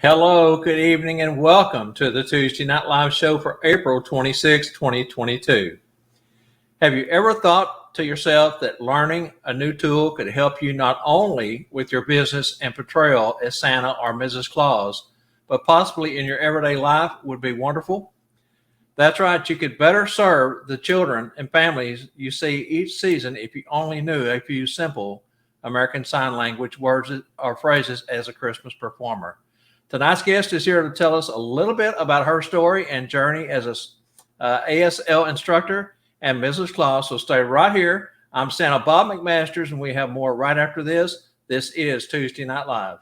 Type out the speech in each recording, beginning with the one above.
Hello, good evening, and welcome to the Tuesday Night Live show for April 26, 2022. Have you ever thought to yourself that learning a new tool could help you not only with your business and portrayal as Santa or Mrs. Claus, but possibly in your everyday life would be wonderful? That's right, you could better serve the children and families you see each season if you only knew a few simple American Sign Language words or phrases as a Christmas performer. Tonight's guest is here to tell us a little bit about her story and journey as a ASL instructor and Mrs. Claus. So stay right here. I'm Santa Bob McMasters, and we have more right after this. This is Tuesday Night Live.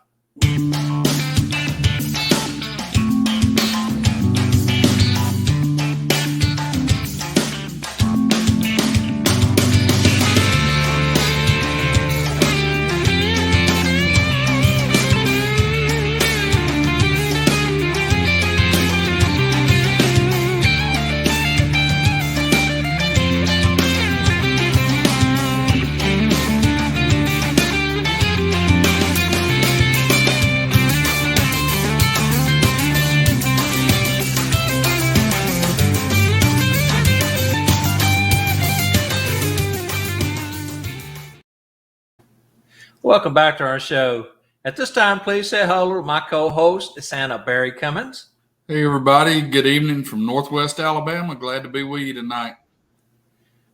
Welcome back to our show. At this time, please say hello to my co-host, Santa Barry Cummins. Hey, everybody. Good evening from Northwest Alabama. Glad to be with you tonight.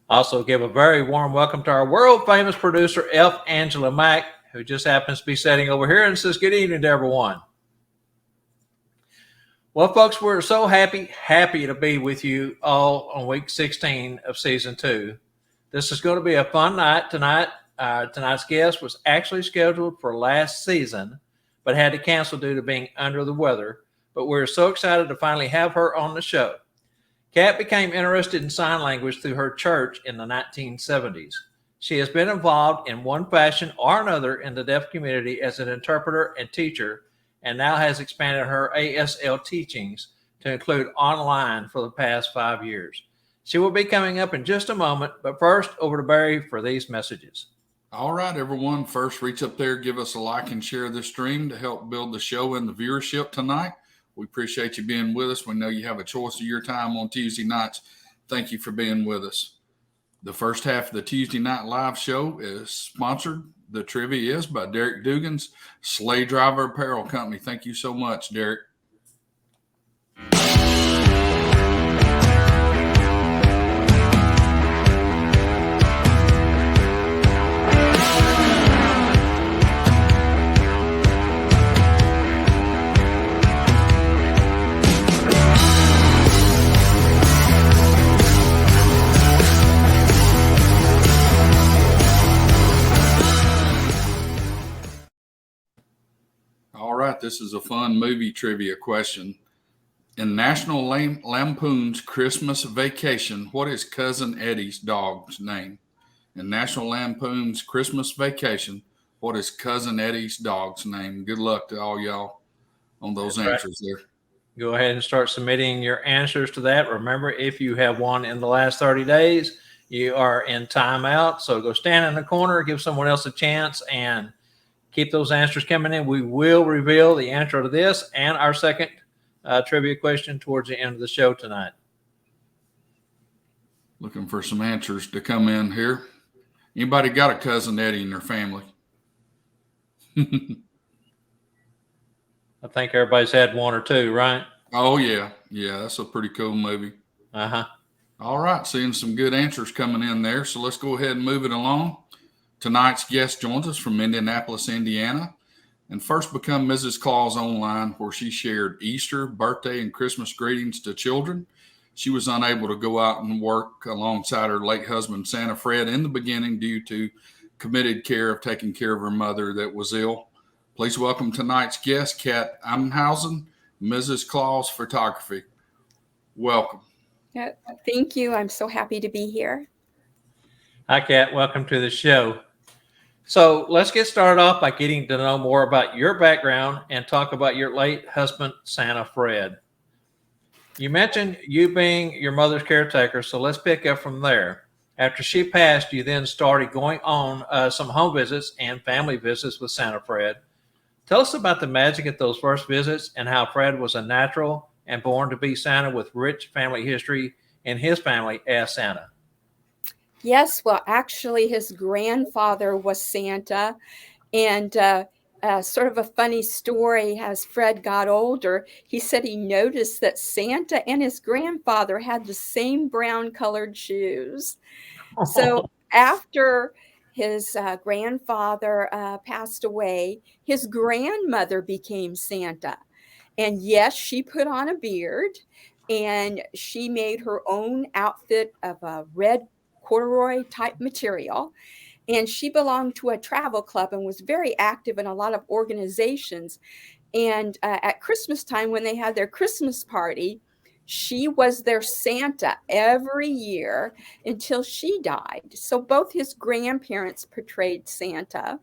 Also, give a very warm welcome to our world-famous producer, F. Angela Mack, who just happens to be sitting over here and says good evening to everyone. Well, folks, we're so happy to be with you all on week 16 of season 2. This is going to be a fun night tonight. Tonight's guest was actually scheduled for last season, but had to cancel due to being under the weather. But we're so excited to finally have her on the show. Kat became interested in sign language through her church in the 1970s. She has been involved in one fashion or another in the deaf community as an interpreter and teacher, and now has expanded her ASL teachings to include online for the past 5 years. She will be coming up in just a moment, but first over to Barry for these messages. All right, everyone. First, reach up there, give us a like and share this stream to help build the show and the viewership tonight. We appreciate you being with us. We know you have a choice of your time on Tuesday nights. Thank you for being with us. The first half of the Tuesday Night Live show is sponsored. The trivia is by Derek Dugan's Sleigh Driver Apparel Company. Thank you so much, Derek. This is a fun movie trivia question. In National Lampoon's Christmas Vacation, what is Cousin Eddie's dog's name? In National Lampoon's Christmas Vacation, what is Cousin Eddie's dog's name? Good luck to all y'all on those answers there. Go ahead and start submitting your answers to that. Remember, if you have won in the last 30 days, you are in timeout. So go stand in the corner, give someone else a chance, and keep those answers coming in. We will reveal the answer to this and our second trivia question towards the end of the show tonight. Looking for some answers to come in here. Anybody got a Cousin Eddie in their family? I think everybody's had one or two, right? Oh, yeah. Yeah, that's a pretty cool movie. Uh-huh. All right, seeing some good answers coming in there. So let's go ahead and move it along. Tonight's guest joins us from Indianapolis, Indiana, and first become Mrs. Claus online, where she shared Easter, birthday, and Christmas greetings to children. She was unable to go out and work alongside her late husband, Santa Fred, in the beginning due to committed care of taking care of her mother that was ill. Please welcome tonight's guest, Kat Imhausen, Mrs. Claus Photography. Welcome. Thank you. I'm so happy to be here. Hi, Kat. Welcome to the show. So let's get started off by getting to know more about your background and talk about your late husband, Santa Fred. You mentioned you being your mother's caretaker, so let's pick up from there. After she passed, you then started going on some home visits and family visits with Santa Fred. Tell us about the magic at those first visits and how Fred was a natural and born to be Santa with rich family history in his family as Santa. Yes, well, actually, his grandfather was Santa. And sort of a funny story, as Fred got older, he said he noticed that Santa and his grandfather had the same brown colored shoes. So after his grandfather passed away, his grandmother became Santa. And yes, she put on a beard and she made her own outfit of a red corduroy type material. And she belonged to a travel club and was very active in a lot of organizations. And at Christmas time, when they had their Christmas party, she was their Santa every year until she died. So both his grandparents portrayed Santa.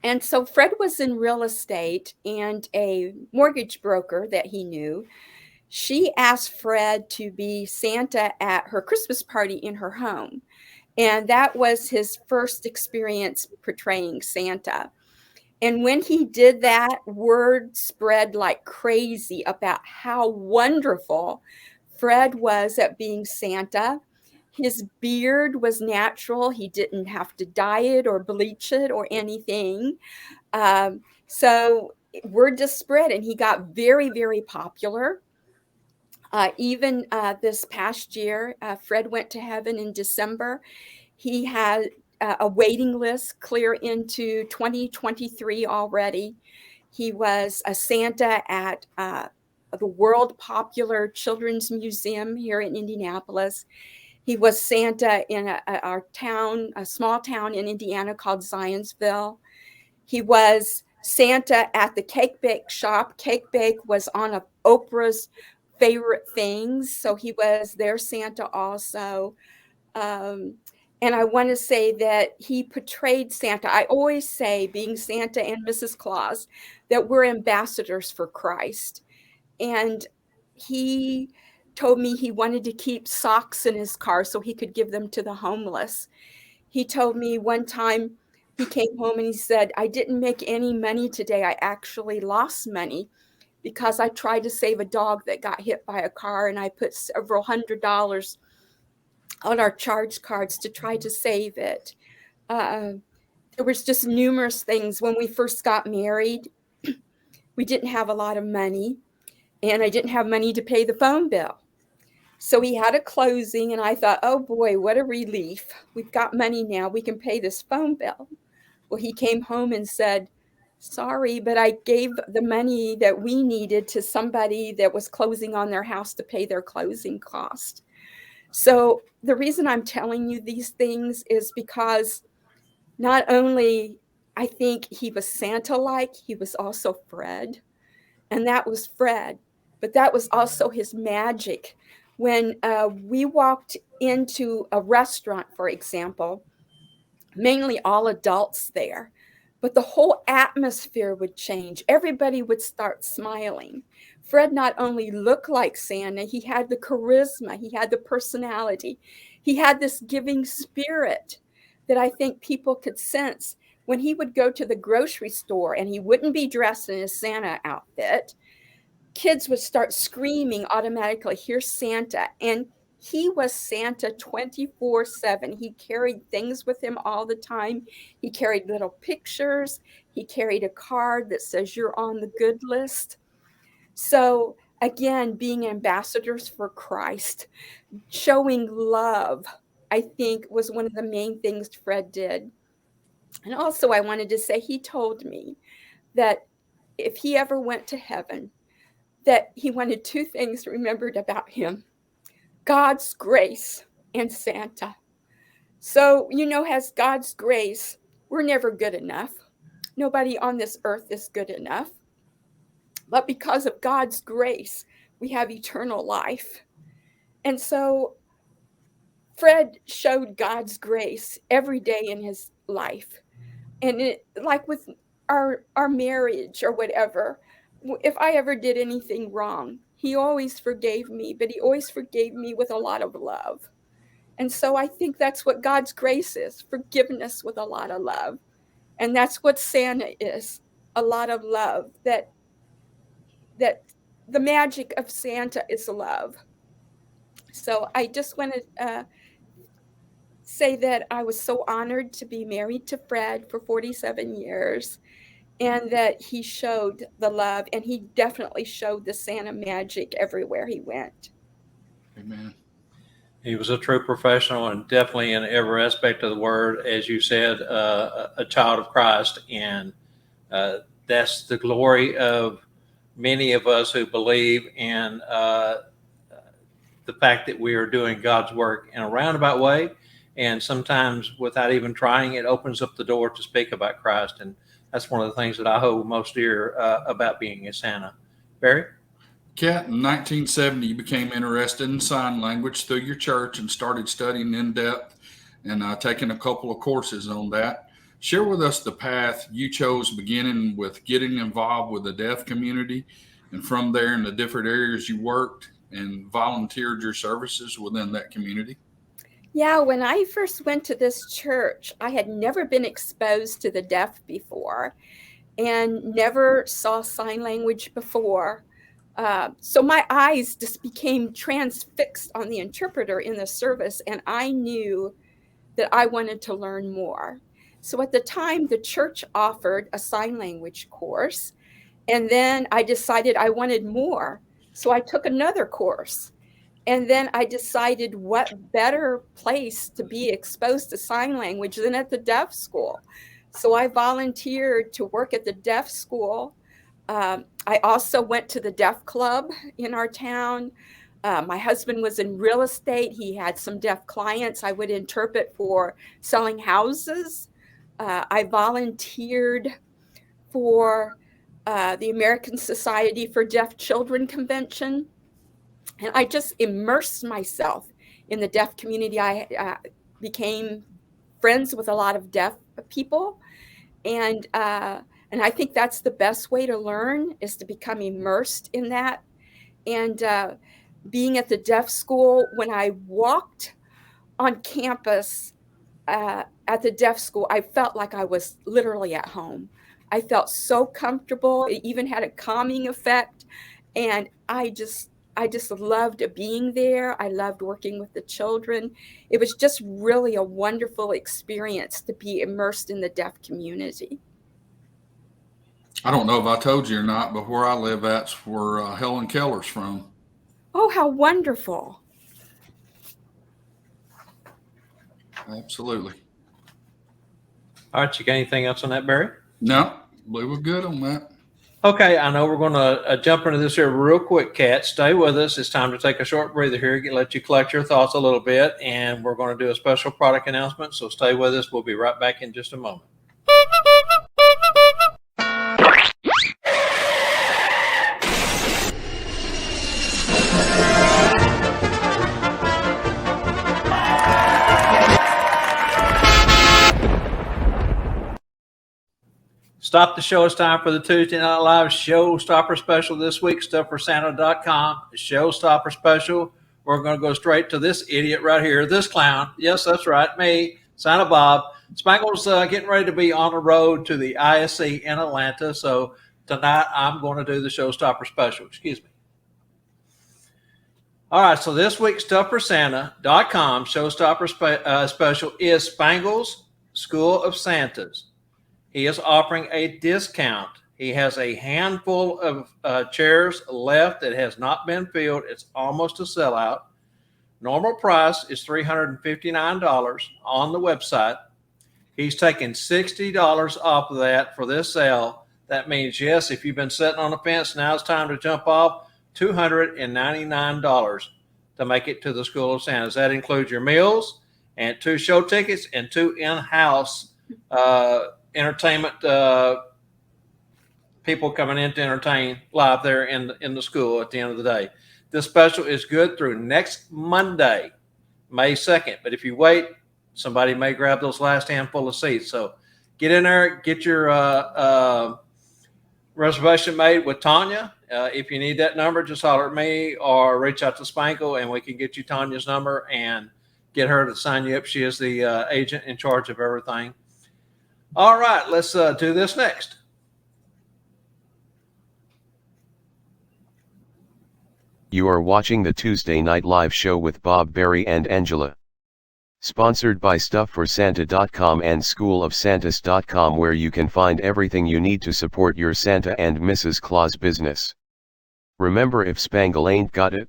And so Fred was in real estate, and a mortgage broker that he knew, she asked Fred to be Santa at her Christmas party in her home. And that was his first experience portraying Santa. And when he did that, word spread like crazy about how wonderful Fred was at being Santa. His beard was natural. He didn't have to dye it or bleach it or anything. So word just spread, and he got very, very popular. Even this past year, Fred went to heaven in December. He had a waiting list clear into 2023 already. He was a Santa at the world popular Children's Museum here in Indianapolis. He was Santa in our town, a small town in Indiana called Zionsville. He was Santa at the cake bake shop. Cake bake was on of Oprah's favorite things, so he was their Santa also. And I want to say that he portrayed Santa. I always say, being Santa and Mrs. Claus, that we're ambassadors for Christ. And he told me he wanted to keep socks in his car so he could give them to the homeless. He told me one time he came home and he said, I didn't make any money today. I actually lost money because I tried to save a dog that got hit by a car, and I put several $100s on our charge cards to try to save it. There was just numerous things. When we first got married, we didn't have a lot of money, and I didn't have money to pay the phone bill. So we had a closing, and I thought, oh boy, what a relief. We've got money now. We can pay this phone bill. Well, he came home and said, sorry, but I gave the money that we needed to somebody that was closing on their house to pay their closing cost. So the reason I'm telling you these things is because not only I think he was Santa-like, he was also Fred. And that was Fred. But that was also his magic. When we walked into a restaurant, for example, mainly all adults there, but the whole atmosphere would change. Everybody would start smiling. Fred not only looked like Santa, he had the charisma, he had the personality, he had this giving spirit that I think people could sense. When he would go to the grocery store and he wouldn't be dressed in his Santa outfit, kids would start screaming automatically, here's Santa. And he was Santa 24/7. He carried things with him all the time. He carried little pictures. He carried a card that says you're on the good list. So again, being ambassadors for Christ, showing love, I think was one of the main things Fred did. And also I wanted to say, he told me that if he ever went to heaven, that he wanted two things remembered about him: God's grace and Santa. So, as God's grace, we're never good enough. Nobody on this earth is good enough. But because of God's grace, we have eternal life. And so Fred showed God's grace every day in his life. And like with our marriage or whatever, if I ever did anything wrong, he always forgave me, but he always forgave me with a lot of love. And so I think that's what God's grace is, forgiveness with a lot of love. And that's what Santa is. a lot of love, that the magic of Santa is love. So I just want to say that I was so honored to be married to Fred for 47 years, and that he showed the love, and he definitely showed the Santa magic everywhere he went. Amen. He was a true professional, and definitely in every aspect of the word, as you said, a child of Christ. And that's the glory of many of us who believe in the fact that we are doing God's work in a roundabout way. And sometimes without even trying, it opens up the door to speak about Christ. And that's one of the things that I hold most dear about being a Santa. Barry? Kat, in 1970, you became interested in sign language through your church and started studying in depth and taking a couple of courses on that. Share with us the path you chose, beginning with getting involved with the deaf community, and from there in the different areas you worked and volunteered your services within that community. Yeah, when I first went to this church, I had never been exposed to the deaf before and never saw sign language before. So my eyes just became transfixed on the interpreter in the service, and I knew that I wanted to learn more. So at the time, the church offered a sign language course, and then I decided I wanted more. So I took another course. And then I decided what better place to be exposed to sign language than at the deaf school. So I volunteered to work at the deaf school. I also went to the deaf club in our town. My husband was in real estate. He had some deaf clients I would interpret for selling houses. I volunteered for the American Society for Deaf Children convention. And I just immersed myself in the deaf community. I became friends with a lot of deaf people. And I think that's the best way to learn, is to become immersed in that. And being at the deaf school, when I walked on campus at the deaf school, I felt like I was literally at home. I felt so comfortable. It even had a calming effect. And I just loved being there. I loved working with the children. It was just really a wonderful experience to be immersed in the deaf community. I don't know if I told you or not, but where I live at's where Helen Keller's from. Oh, how wonderful. Absolutely. All right, you got anything else on that, Barry? No, we were good on that. Okay, I know we're going to jump into this here real quick, Kat. Stay with us. It's time to take a short breather here, let you collect your thoughts a little bit, and we're going to do a special product announcement, so stay with us. We'll be right back in just a moment. Stop the show. It's time for the Tuesday Night Live Showstopper Special this week. StuffForSanta.com. Showstopper Special. We're going to go straight to this idiot right here, this clown. Yes, that's right, me, Santa Bob. Spangle's getting ready to be on the road to the ISC in Atlanta. So tonight I'm going to do the Showstopper Special. Excuse me. All right, so this week's StuffForSanta.com Showstopper Special is Spangle's School of Santas. He is offering a discount. He has a handful of chairs left that has not been filled. It's almost a sellout. Normal price is $359 on the website. He's taking $60 off of that for this sale. That means, yes, if you've been sitting on the fence, now it's time to jump off. $299 to make it to the School of Santas. That includes your meals and 2 show tickets and 2 in-house entertainment people coming in to entertain live there in the school at the end of the day. This special is good through next Monday, May 2nd. But if you wait, somebody may grab those last handful of seats. So get in there, get your reservation made with Tanya. If you need that number, just holler at me or reach out to Spangle, and we can get you Tanya's number and get her to sign you up. She is the agent in charge of everything. All right, let's do this next. You are watching the Tuesday Night Live show with Bob, Barry and Angela. Sponsored by StuffForSanta.com and SchoolOfSantas.com, where you can find everything you need to support your Santa and Mrs. Claus business. Remember, if Spangle ain't got it,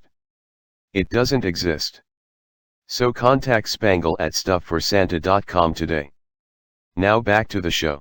it doesn't exist. So contact Spangle at StuffForSanta.com today. Now back to the show.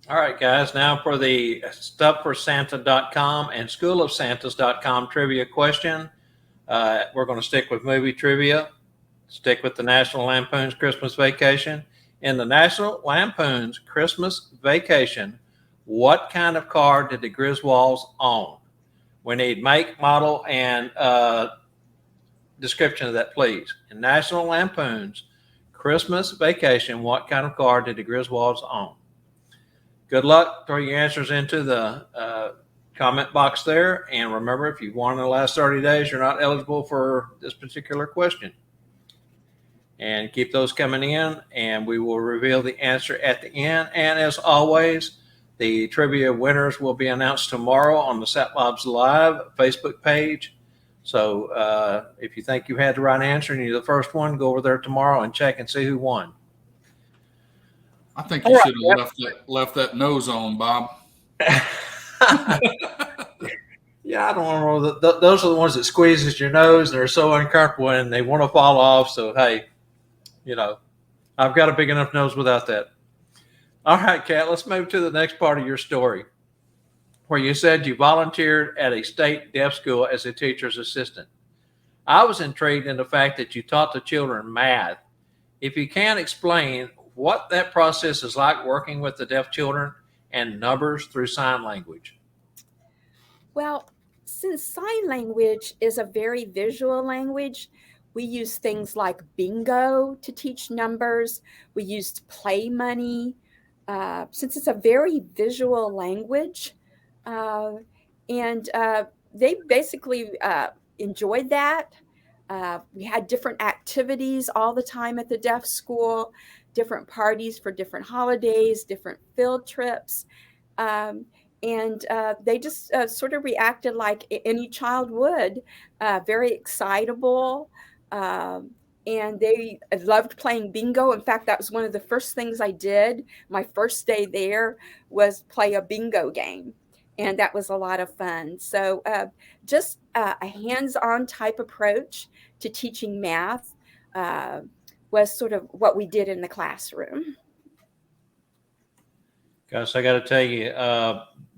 All right, guys, now for the StuffForSanta.com and SchoolOfSantas.com trivia question. We're going to stick with movie trivia, stick with the National Lampoon's Christmas Vacation. In the National Lampoon's Christmas Vacation, what kind of car did the Griswolds own? We need make, model, and description of that, please. In National Lampoon's Christmas Vacation, what kind of car did the Griswolds own? Good luck. Throw your answers into the comment box there. And remember, if you've won in the last 30 days, you're not eligible for this particular question. And keep those coming in, and we will reveal the answer at the end. And as always, the trivia winners will be announced tomorrow on the SatLabs Live Facebook page. So if you think you had the right answer and you're the first one, go over there tomorrow and check and see who won. I think you should have left that nose on, Bob. Yeah, I don't know. Those are the ones that squeezes your nose, and they're so uncomfortable, and they want to fall off. So, hey, I've got a big enough nose without that. All right, Kat, let's move to the next part of your story, where you said you volunteered at a state deaf school as a teacher's assistant. I was intrigued in the fact that you taught the children math. If you can explain what that process is like working with the deaf children and numbers through sign language. Well, since sign language is a very visual language, we use things like bingo to teach numbers. We used play money. Since it's a very visual language, and they basically enjoyed that. We had different activities all the time at the deaf school, different parties for different holidays, different field trips. And they just sort of reacted like any child would, very excitable. And they loved playing bingo. In fact, that was one of the first things I did. My first day there was play a bingo game. And that was a lot of fun. So just a hands-on type approach to teaching math was sort of what we did in the classroom. Guys, I got to tell you,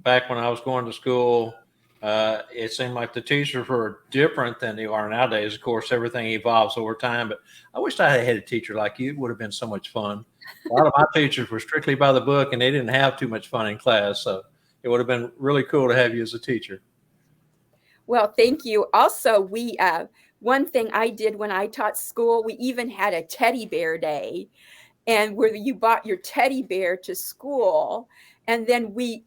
back when I was going to school, it seemed like the teachers were different than they are nowadays. Of course, everything evolves over time, but I wish I had a teacher like you. It would have been so much fun. A lot of my teachers were strictly by the book, and they didn't have too much fun in class. So it would have been really cool to have you as a teacher. Well, thank you. Also, one thing I did when I taught school, we even had a teddy bear day, and where you bought your teddy bear to school, and then we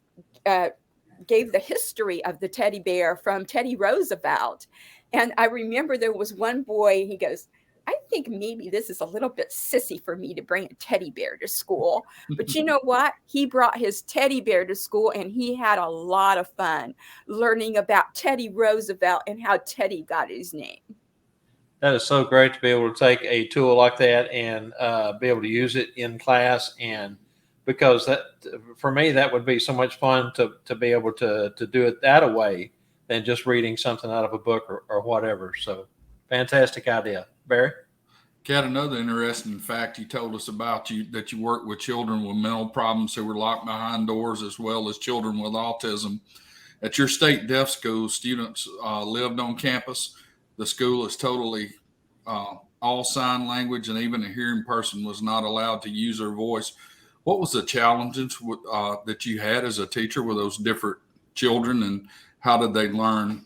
gave the history of the teddy bear from Teddy Roosevelt. And I remember there was one boy, he goes, I think maybe this is a little bit sissy for me to bring a teddy bear to school. But you know what? He brought his teddy bear to school, and he had a lot of fun learning about Teddy Roosevelt and how Teddy got his name. That is so great to be able to take a tool like that and be able to use it in class. And because that, for me, that would be so much fun to be able to do it that way than just reading something out of a book or whatever. So fantastic idea. Barry? Kat, another interesting fact you told us about that you work with children with mental problems who were locked behind doors, as well as children with autism. At your state deaf school, students lived on campus. The school is totally all sign language, and even a hearing person was not allowed to use their voice. What was the challenges that you had as a teacher with those different children, and how did they learn?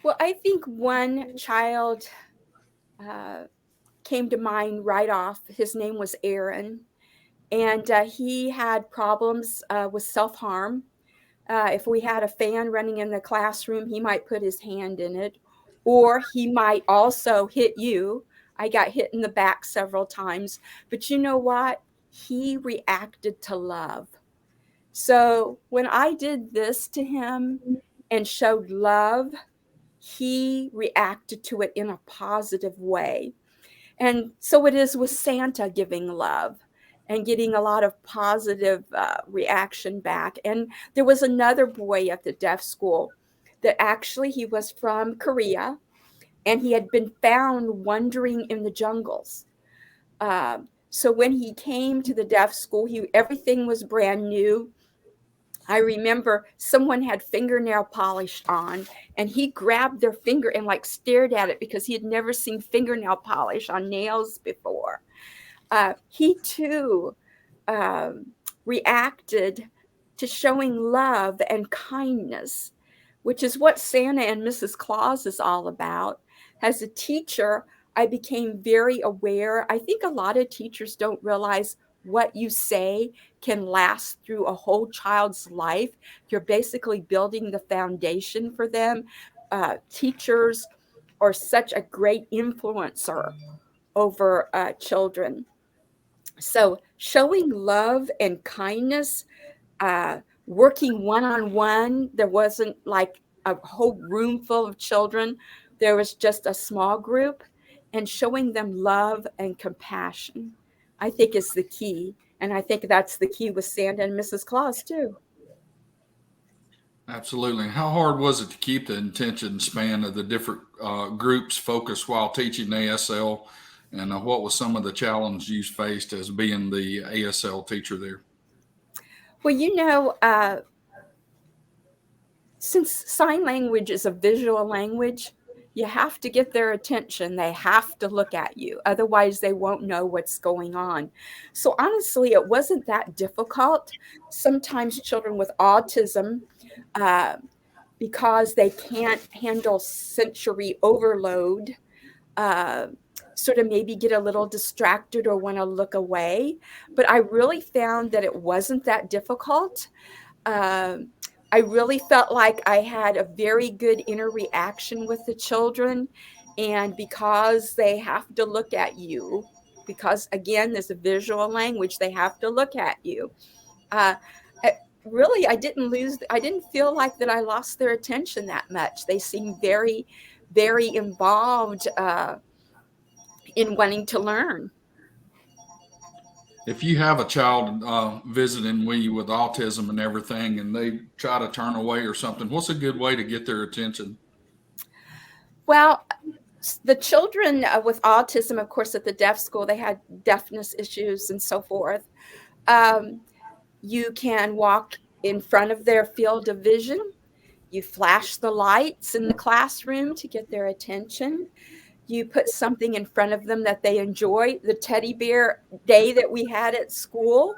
Well, I think one child came to mind right off. His name was Aaron, and he had problems with self-harm. If we had a fan running in the classroom, he might put his hand in it, or he might also hit you. I got hit in the back several times, but you know what? He reacted to love. So when I did this to him and showed love, he reacted to it in a positive way. And so it is with Santa giving love and getting a lot of positive reaction back. And there was another boy at the deaf school that actually he was from Korea, and he had been found wandering in the jungles. So when he came to the deaf school, everything was brand new. I remember someone had fingernail polish on, and he grabbed their finger and like stared at it because he had never seen fingernail polish on nails before. He too reacted to showing love and kindness, which is what Santa and Mrs. Claus is all about. As a teacher, I became very aware. I think a lot of teachers don't realize what you say can last through a whole child's life. You're basically building the foundation for them. Teachers are such a great influencer over children. So showing love and kindness, working one-on-one, there wasn't like a whole room full of children. There was just a small group, and showing them love and compassion, I think, is the key. And I think that's the key with Santa and Mrs. Claus too. Absolutely. How hard was it to keep the attention span of the different groups focused while teaching ASL? And what was some of the challenges you faced as being the ASL teacher there? Well, since sign language is a visual language, you have to get their attention. They have to look at you. Otherwise, they won't know what's going on. So honestly, it wasn't that difficult. Sometimes children with autism, uh, because they can't handle sensory overload, uh, sort of maybe get a little distracted or want to look away. But I really found that it wasn't that difficult. Um, I really felt like I had a very good interaction with the children. And because they have to look at you, because again, there's a visual language, they have to look at you. Uh, really, I didn't feel like that I lost their attention that much. They seemed very, very involved in wanting to learn. If you have a child visiting with you with autism and everything, and they try to turn away or something, what's a good way to get their attention? Well, the children with autism, of course, at the deaf school, they had deafness issues and so forth. You can walk in front of their field of vision. You flash the lights in the classroom to get their attention. You put something in front of them that they enjoy. The teddy bear day that we had at school,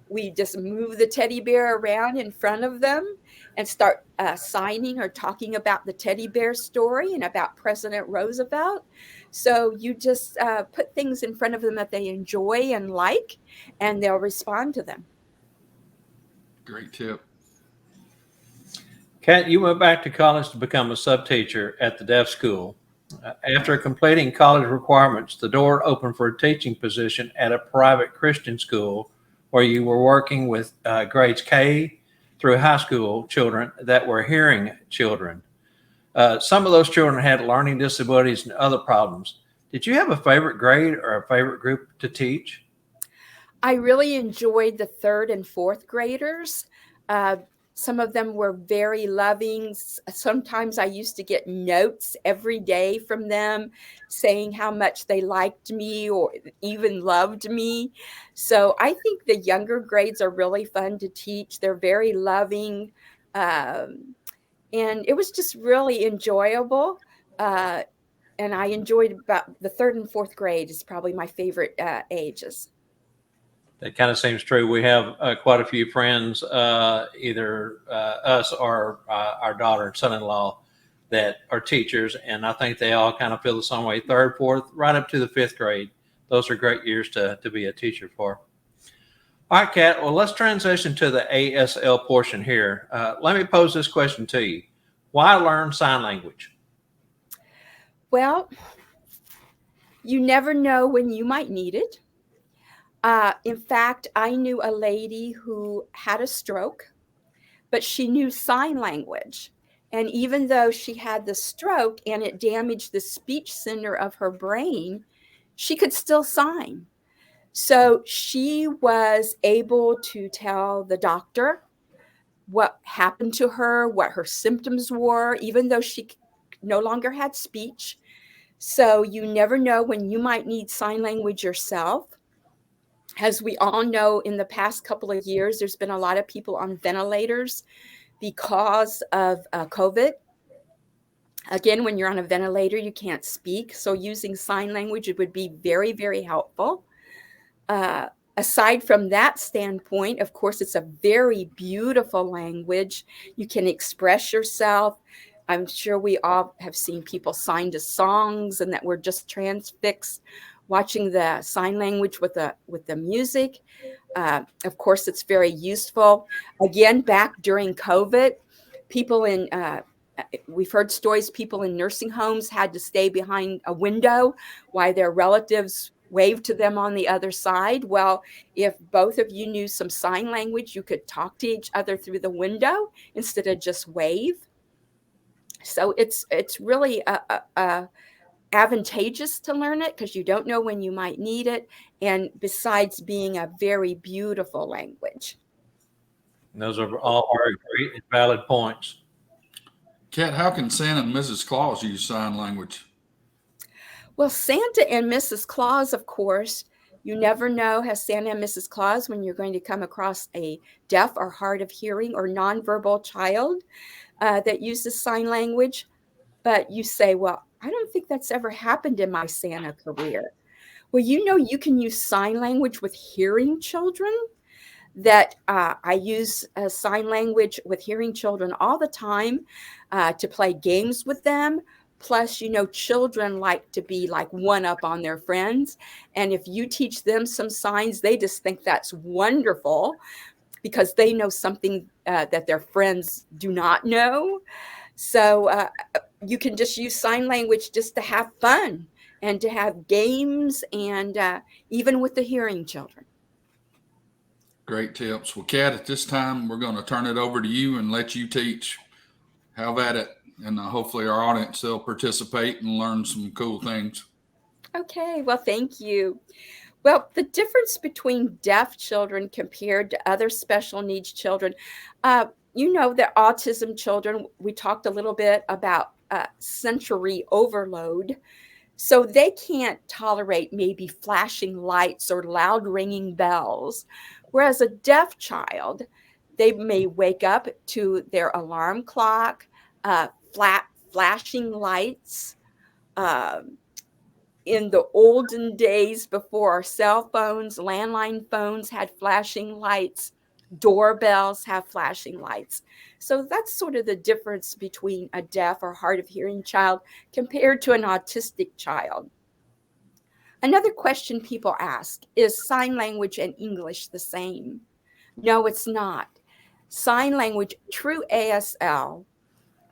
we just move the teddy bear around in front of them and start signing or talking about the teddy bear story and about President Roosevelt. So you just put things in front of them that they enjoy and like, and they'll respond to them. Great tip. Kat, you went back to college to become a subteacher at the deaf school. After completing college requirements, the door opened for a teaching position at a private Christian school where you were working with grades K through high school children that were hearing children. Some of those children had learning disabilities and other problems. Did you have a favorite grade or a favorite group to teach? I really enjoyed the third and fourth graders. Some of them were very loving. Sometimes I used to get notes every day from them saying how much they liked me or even loved me. So I think the younger grades are really fun to teach. They're very loving. And it was just really enjoyable. And and I enjoyed about the 3rd and 4th grade is probably my favorite ages. That kind of seems true. We have quite a few friends, either us or our daughter and son-in-law, that are teachers, and I think they all kind of feel the same way. 3rd, 4th, right up to the 5th grade. Those are great years to be a teacher for. All right, Kat, well, let's transition to the ASL portion here. Let me pose this question to you. Why learn sign language? Well, you never know when you might need it. In fact, I knew a lady who had a stroke, but she knew sign language. And even though she had the stroke and it damaged the speech center of her brain, she could still sign. So she was able to tell the doctor what happened to her, what her symptoms were, even though she no longer had speech. So you never know when you might need sign language yourself. As we all know, in the past couple of years, there's been a lot of people on ventilators because of COVID. Again, when you're on a ventilator, you can't speak. So using sign language, it would be very, very helpful. Aside from that standpoint, of course, it's a very beautiful language. You can express yourself. I'm sure we all have seen people sign to songs and that we're just transfixed watching the sign language with the music. Of course, it's very useful. Again, back during COVID, people we've heard stories, people in nursing homes had to stay behind a window while their relatives waved to them on the other side. Well, if both of you knew some sign language, you could talk to each other through the window instead of just wave. So it's really advantageous to learn it because you don't know when you might need it. And besides being a very beautiful language. And those are all very great and valid points. Kat, how can Santa and Mrs. Claus use sign language? Well, Santa and Mrs. Claus, of course, you never know, has Santa and Mrs. Claus, when you're going to come across a deaf or hard of hearing or nonverbal child that uses sign language. But you say, well, I don't think that's ever happened in my Santa career. Well, you can use sign language with hearing children. That I use sign language with hearing children all the time to play games with them. Plus, children like to be like one up on their friends. And if you teach them some signs, they just think that's wonderful because they know something that their friends do not know. So you can just use sign language just to have fun and to have games and even with the hearing children. Great tips. Well, Kat, at this time, we're going to turn it over to you and let you teach. Have at it. And hopefully our audience will participate and learn some cool things. Okay, well, thank you. Well, the difference between deaf children compared to other special needs children, that autism children, we talked a little bit about sensory overload. So they can't tolerate maybe flashing lights or loud ringing bells. Whereas a deaf child, they may wake up to their alarm clock, flashing lights. In the olden days before our cell phones, landline phones had flashing lights, doorbells have flashing lights. So that's sort of the difference between a deaf or hard of hearing child compared to an autistic child. Another question people ask, is sign language and English the same? No, it's not. Sign language, true ASL,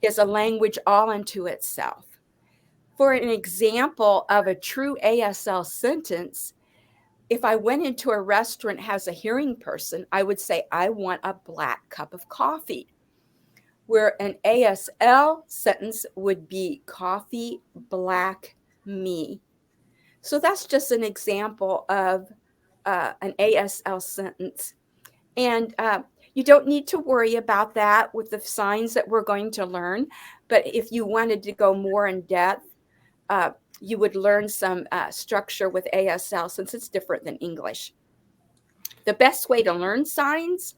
is a language all unto itself. For an example of a true ASL sentence, if I went into a restaurant has a hearing person, I would say, I want a black cup of coffee. Where an ASL sentence would be coffee black me. So that's just an example of an ASL sentence. And you don't need to worry about that with the signs that we're going to learn. But if you wanted to go more in depth, you would learn some structure with ASL since it's different than English. The best way to learn signs,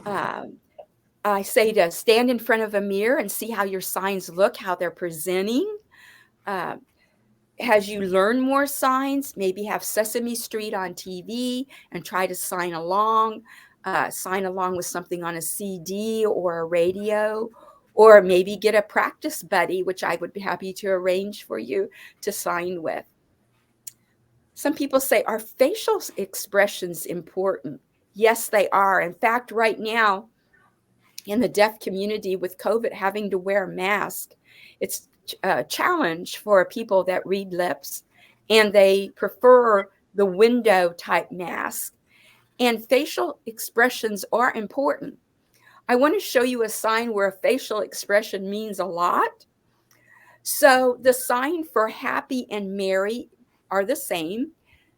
I say to stand in front of a mirror and see how your signs look, how they're presenting. as you learn more signs, maybe have Sesame Street on TV and try to sign along with something on a CD or a radio, or maybe get a practice buddy, which I would be happy to arrange for you to sign with. Some people say, are facial expressions important? Yes, they are. In fact, right now, in the deaf community with COVID having to wear a mask, it's a challenge for people that read lips, and they prefer the window type mask. And facial expressions are important. I want to show you a sign where a facial expression means a lot. So the sign for happy and merry are the same.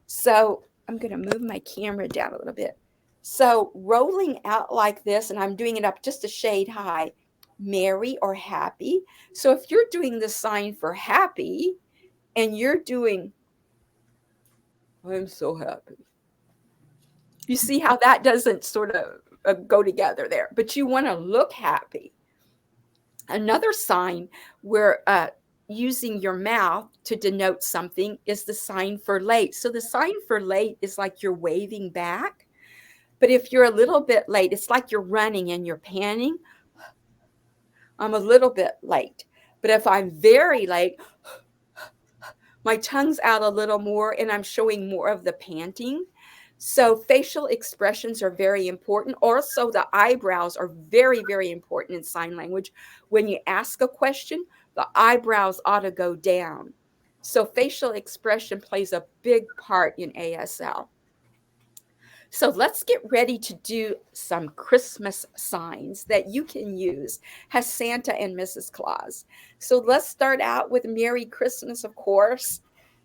So I'm going to move my camera down a little bit. So rolling out like this, and I'm doing it up just a shade high, merry or happy. So if you're doing the sign for happy and you're doing, I'm so happy. You see how that doesn't sort of go together there, but you want to look happy. Another sign where using your mouth to denote something is the sign for late. So the sign for late is like you're waving back. But if you're a little bit late, it's like you're running and you're panting. I'm a little bit late. But if I'm very late, my tongue's out a little more and I'm showing more of the panting. So facial expressions are very important. Also, the eyebrows are very, very important in sign language. When you ask a question, the eyebrows ought to go down. So facial expression plays a big part in ASL. So let's get ready to do some Christmas signs that you can use as Santa and Mrs. Claus. So let's start out with Merry Christmas, of course.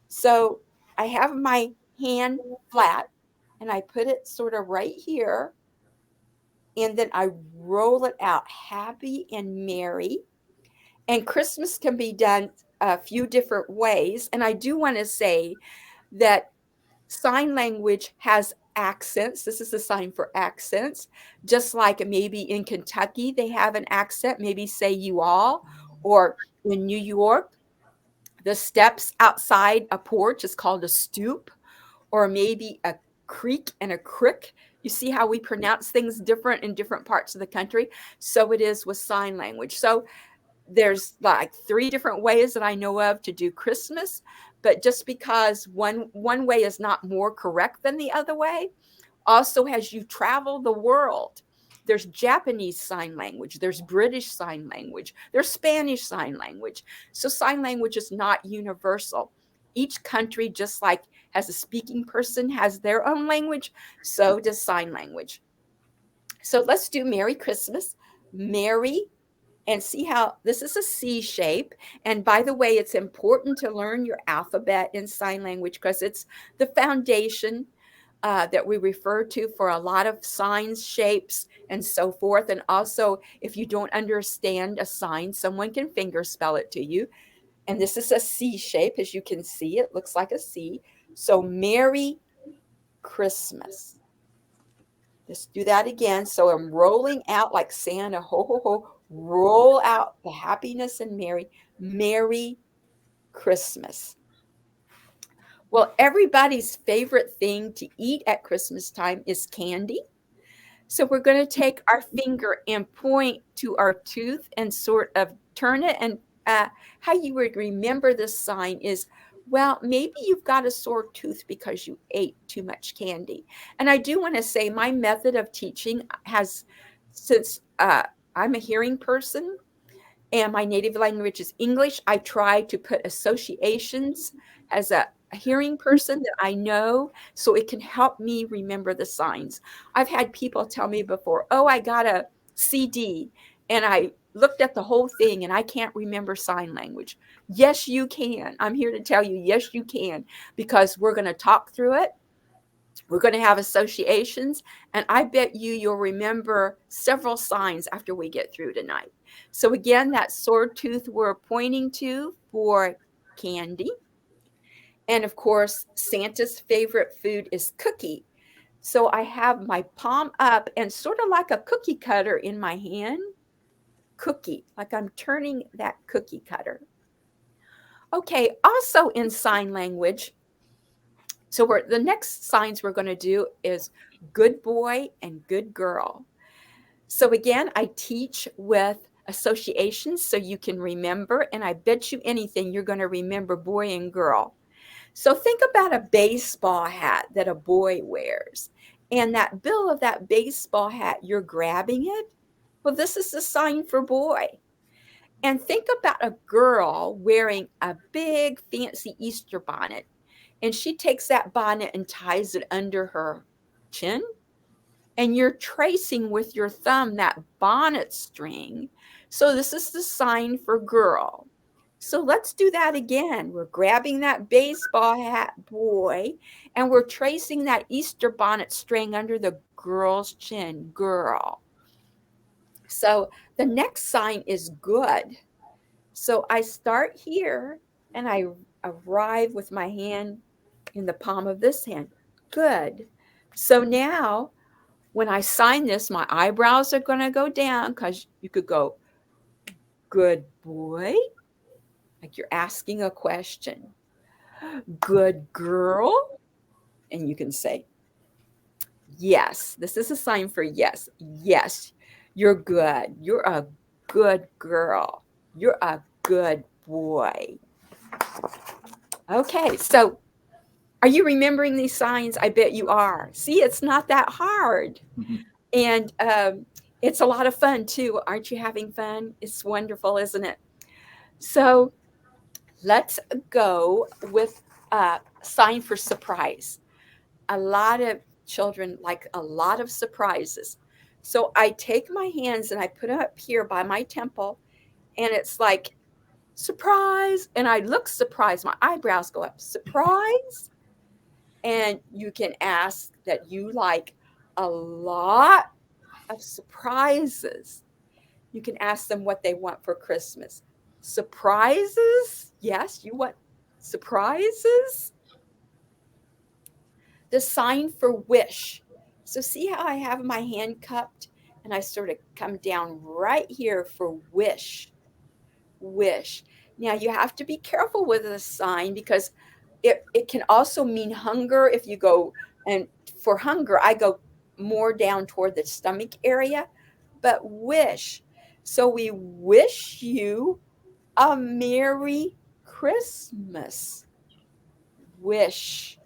So I have my hand flat and I put it sort of right here. And then I roll it out, happy and merry. And Christmas can be done a few different ways. And I do want to say that sign language has accents. This is a sign for accents. Just like maybe in Kentucky, they have an accent, maybe say you all, or in New York, the steps outside a porch is called a stoop, or maybe a creek and a crick. You see how we pronounce things different in different parts of the country? So it is with sign language. So there's like 3 different ways that I know of to do Christmas, but just because one way is not more correct than the other way, also as you travel the world, there's Japanese sign language, there's British sign language, there's Spanish sign language. So sign language is not universal. Each country, just like has a speaking person, has their own language, so does sign language. So let's do Merry Christmas. Merry. And see how this is a C shape. And by the way, it's important to learn your alphabet in sign language because it's the foundation that we refer to for a lot of signs, shapes, and so forth. And also, if you don't understand a sign, someone can finger spell it to you. And this is a C shape. As you can see, it looks like a C. So Merry Christmas. Let's do that again. So I'm rolling out like Santa, ho, ho, ho. Roll out the happiness and Merry Christmas. Well, everybody's favorite thing to eat at Christmas time is candy. So we're going to take our finger and point to our tooth and sort of turn it. And how you would remember this sign is, well, maybe you've got a sore tooth because you ate too much candy. And I do want to say my method of teaching has, since I'm a hearing person and my native language is English, I try to put associations as a hearing person that I know so it can help me remember the signs. I've had people tell me before, oh, I got a CD and I looked at the whole thing and I can't remember sign language. Yes, you can. I'm here to tell you, yes, you can, because we're going to talk through it. We're going to have associations, and I bet you'll remember several signs after we get through tonight. So again, that sore tooth we're pointing to for candy. And of course, Santa's favorite food is cookie. So I have my palm up and sort of like a cookie cutter in my hand. Cookie, like I'm turning that cookie cutter. Okay, also in sign language, so the next signs we're going to do is good boy and good girl. So again, I teach with associations so you can remember, and I bet you anything you're going to remember boy and girl. So think about a baseball hat that a boy wears, and that bill of that baseball hat, you're grabbing it. Well, this is the sign for boy. And think about a girl wearing a big fancy Easter bonnet, and she takes that bonnet and ties it under her chin, and you're tracing with your thumb that bonnet string. So this is the sign for girl. So let's do that again. We're grabbing that baseball hat boy, and we're tracing that Easter bonnet string under the girl's chin, girl. So the next sign is good. So I start here and I arrive with my hand in the palm of this hand. Good. So now when I sign this, my eyebrows are going to go down, because you could go, good boy, like you're asking a question. Good girl. And you can say, yes. This is a sign for yes. Yes, you're good. You're a good girl. You're a good boy. Okay, so are you remembering these signs? I bet you are. See, it's not that hard. And it's a lot of fun too. Aren't you having fun? It's wonderful, isn't it? So let's go with a sign for surprise. A lot of children like a lot of surprises. So I take my hands and I put them up here by my temple, and it's like, surprise. And I look surprised. My eyebrows go up, surprise. And you can ask that you like a lot of surprises. You can ask them what they want for Christmas. Surprises? Yes, you want surprises? The sign for wish. So see how I have my hand cupped and I sort of come down right here for wish. Wish. Now you have to be careful with the sign, because it can also mean hunger. If you go, and for hunger, I go more down toward the stomach area, but wish. So we wish you a Merry Christmas. Wish.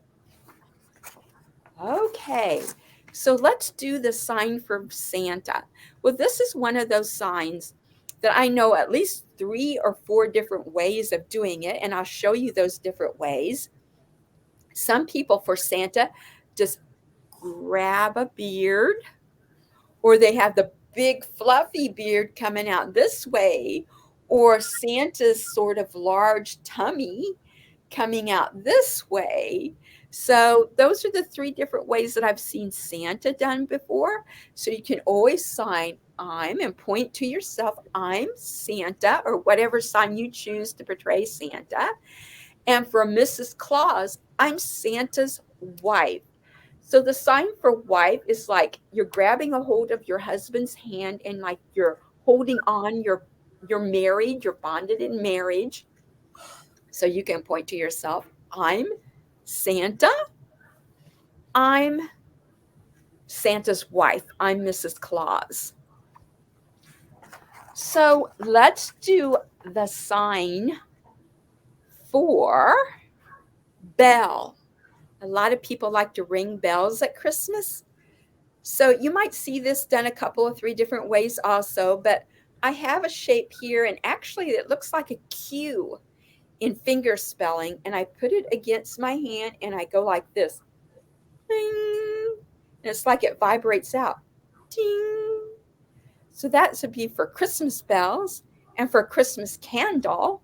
Okay, so let's do the sign for Santa. Well, this is one of those signs that I know at least 3 or 4 different ways of doing it, and I'll show you those different ways. Some people for Santa just grab a beard, or they have the big fluffy beard coming out this way, or Santa's sort of large tummy coming out this way. So those are the 3 different ways that I've seen Santa done before. So you can always sign I'm and point to yourself, I'm Santa, or whatever sign you choose to portray Santa. And for Mrs. Claus, I'm Santa's wife. So the sign for wife is like you're grabbing a hold of your husband's hand, and like you're holding on, you're married, you're bonded in marriage. So you can point to yourself, I'm Santa. I'm Santa's wife. I'm Mrs. Claus. So let's do the sign for bell. A lot of people like to ring bells at Christmas. So you might see this done a couple of 3 different ways also, but I have a shape here, and actually it looks like a Q in finger spelling, and I put it against my hand and I go like this. Ding. And it's like it vibrates out. Ding. So that would be for Christmas bells. And for Christmas candle,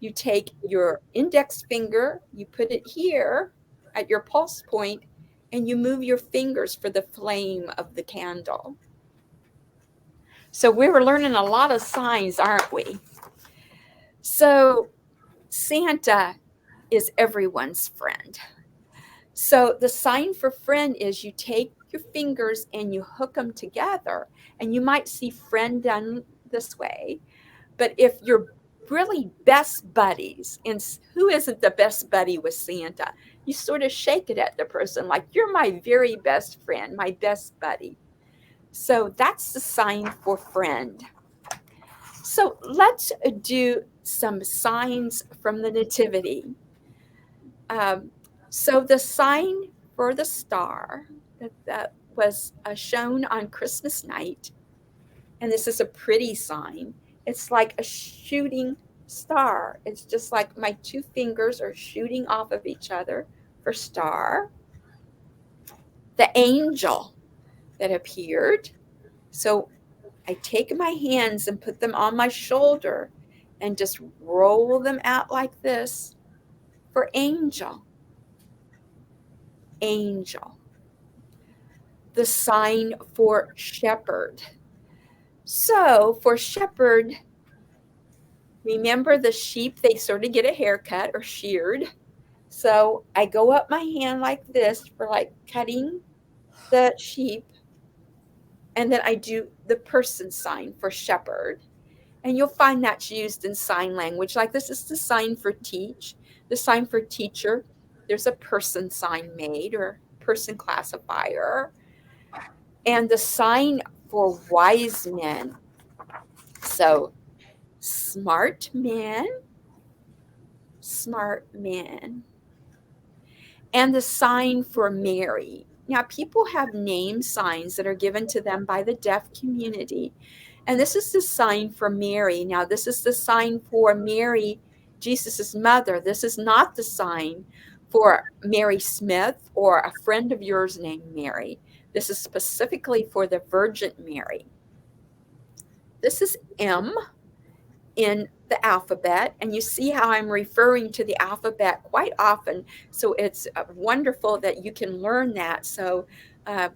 you take your index finger, you put it here at your pulse point, and you move your fingers for the flame of the candle. So we were learning a lot of signs, aren't we? So Santa is everyone's friend. So the sign for friend is you take your fingers and you hook them together, and you might see friend done this way. But if you're really best buddies. And who isn't the best buddy with Santa? You sort of shake it at the person like, you're my very best friend, my best buddy. So that's the sign for friend. So let's do some signs from the Nativity. So the sign for the star that was shown on Christmas night, and this is a pretty sign. It's like a shooting star. It's just like my two fingers are shooting off of each other for star. The angel that appeared. So I take my hands and put them on my shoulder and just roll them out like this for angel. Angel. The sign for shepherd. So for shepherd, remember the sheep, they sort of get a haircut or sheared. So I go up my hand like this for like cutting the sheep. And then I do the person sign for shepherd. And you'll find that's used in sign language. Like this is the sign for teach, the sign for teacher. There's a person sign made or person classifier. And the sign for wise men. So smart man, smart man. And the sign for Mary. Now, people have name signs that are given to them by the deaf community. And this is the sign for Mary. Now, this is the sign for Mary, Jesus' mother. This is not the sign for Mary Smith or a friend of yours named Mary. This is specifically for the Virgin Mary. This is M in the alphabet, and you see how I'm referring to the alphabet quite often. So it's wonderful that you can learn that. So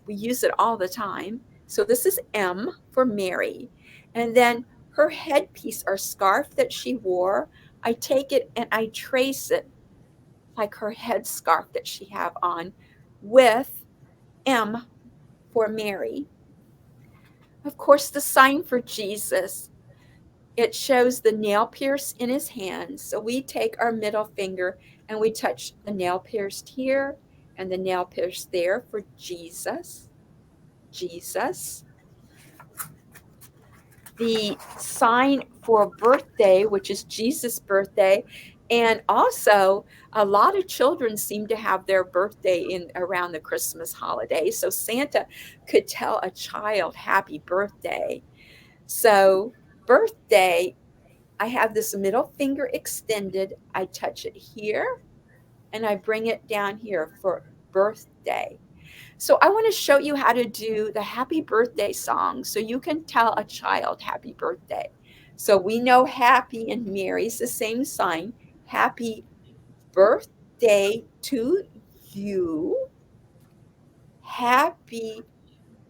we use it all the time. So this is M for Mary. And then her headpiece or scarf that she wore, I take it and I trace it like her headscarf that she have on with M for Mary. Of course, the sign for Jesus, it shows the nail pierce in his hand. So we take our middle finger and we touch the nail pierced here and the nail pierced there for Jesus. Jesus. The sign for birthday, which is Jesus' birthday. And also, a lot of children seem to have their birthday in around the Christmas holiday. So Santa could tell a child happy birthday. So birthday, I have this middle finger extended. I touch it here and I bring it down here for birthday. So I want to show you how to do the happy birthday song so you can tell a child happy birthday. So we know happy and Mary's the same sign. Happy birthday to you. Happy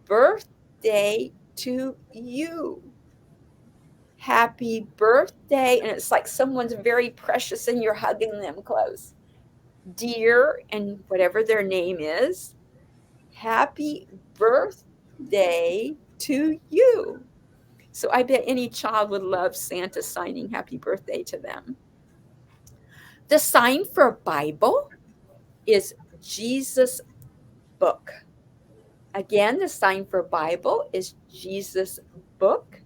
birthday to you. Happy birthday. And it's like someone's very precious and you're hugging them close. Dear, and whatever their name is. Happy birthday to you. So I bet any child would love Santa signing happy birthday to them. The sign for Bible is Jesus book. Again, the sign for Bible is Jesus book.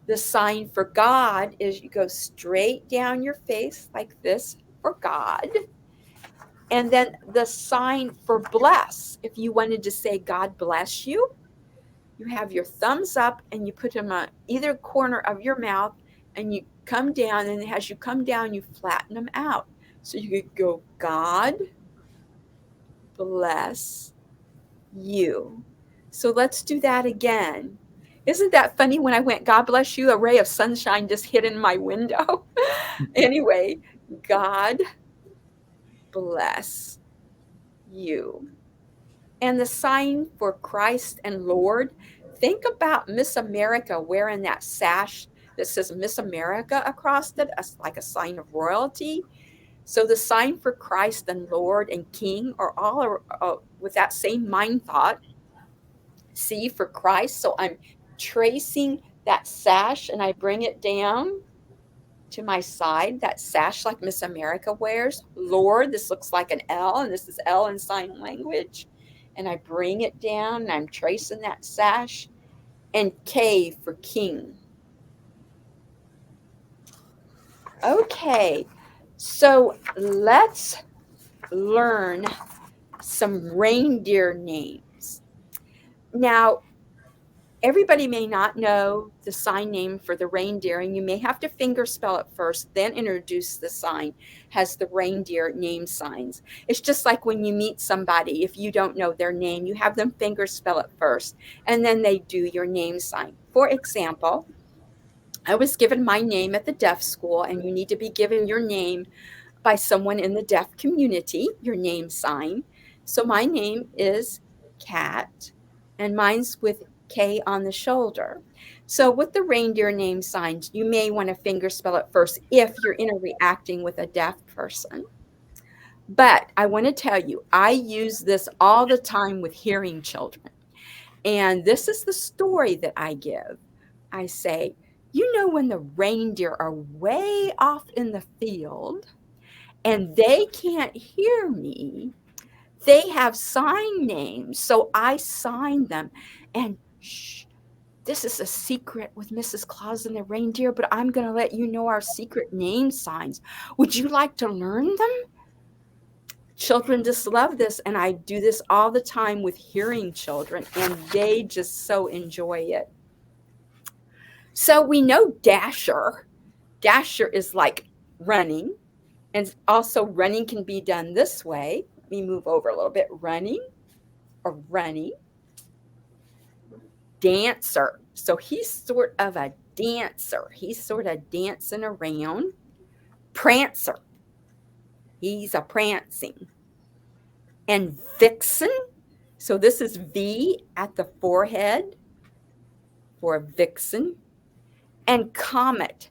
The sign for God is you go straight down your face like this for God. And then the sign for bless, if you wanted to say God bless you, you have your thumbs up and you put them on either corner of your mouth and you come down, and as you come down, you flatten them out. So you could go, God bless you. So let's do that again. Isn't that funny? When I went, God bless you, a ray of sunshine just hit in my window. Anyway, God bless you. And the sign for Christ and Lord, think about Miss America wearing that sash that says Miss America across it, as like a sign of royalty. So the sign for Christ and Lord and King are all with that same mind thought. C for Christ. So I'm tracing that sash and I bring it down to my side, that sash like Miss America wears. Lord, this looks like an L, and this is L in sign language. And I bring it down, and I'm tracing that sash, and K for king. Okay, so let's learn some reindeer names. Now, everybody may not know the sign name for the reindeer, and you may have to finger spell it first, then introduce the sign, has the reindeer name signs. It's just like when you meet somebody, if you don't know their name, you have them finger spell it first, and then they do your name sign. For example, I was given my name at the deaf school, and you need to be given your name by someone in the deaf community, your name sign. So my name is Kat, and mine's with K on the shoulder. So with the reindeer name signs, you may want to finger spell it first if you're interacting with a deaf person. But I want to tell you, I use this all the time with hearing children. And this is the story that I give. I say, you know, when the reindeer are way off in the field and they can't hear me, they have sign names. So I sign them. And shh, this is a secret with Mrs. Claus and the reindeer, but I'm going to let you know our secret name signs. Would you like to learn them? Children just love this, and I do this all the time with hearing children, and they just so enjoy it. So we know Dasher. Dasher is like running, and also running can be done this way. Let me move over a little bit. Running or running. Dancer. So he's sort of a dancer. He's sort of dancing around. Prancer. He's a prancing. And vixen. So this is V at the forehead for vixen. And comet.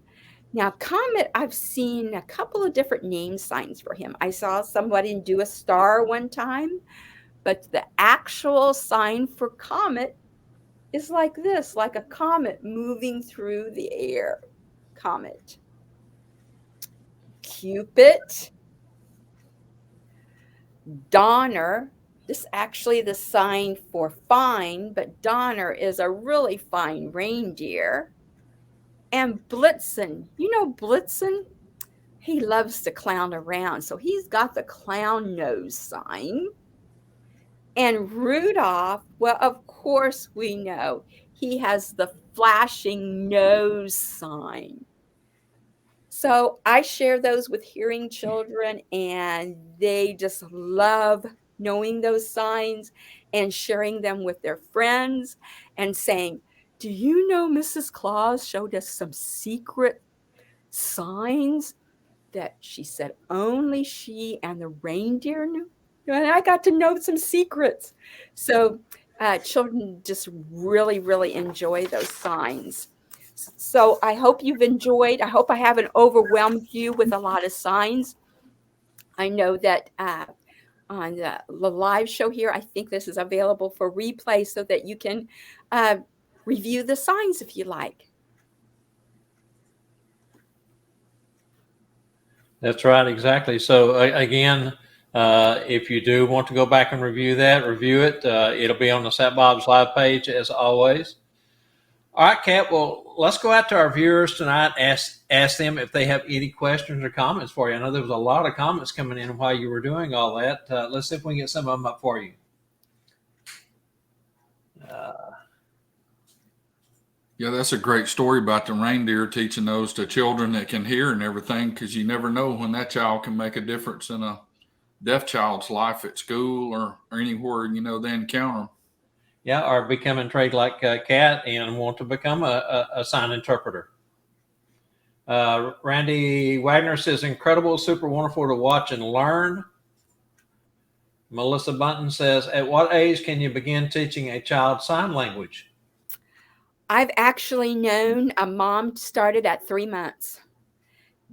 Now, Comet, I've seen a couple of different name signs for him. I saw somebody do a star one time, but the actual sign for Comet is like this, like a comet moving through the air. Comet. Cupid. Donner. This is actually the sign for fine, but Donner is a really fine reindeer. And Blitzen. You know Blitzen? He loves to clown around, so he's got the clown nose sign. And Rudolph, well, of course we know he has the flashing nose sign. So I share those with hearing children, and they just love knowing those signs and sharing them with their friends and saying, do you know Mrs. Claus showed us some secret signs that she said only she and the reindeer knew? And I got to know some secrets. So children just really, really enjoy those signs. So I hope you've enjoyed. I hope I haven't overwhelmed you with a lot of signs. I know that on the live show here, I think this is available for replay so that you can review the signs if you like. That's right, exactly. So again, if you do want to go back and review it. It'll be on the Sat Bob's live page as always. All right, Kat. Well, let's go out to our viewers tonight. Ask them if they have any questions or comments for you. I know there was a lot of comments coming in while you were doing all that. Let's see if we can get some of them up for you. Yeah, that's a great story about the reindeer teaching those to children that can hear and everything, because you never know when that child can make a difference in a deaf child's life at school or anywhere, they encounter. Yeah, or become trained like Kat and want to become a sign interpreter. Randy Wagner says, incredible, super wonderful to watch and learn. Melissa Bunton says, at what age can you begin teaching a child sign language? I've actually known a mom started at 3 months.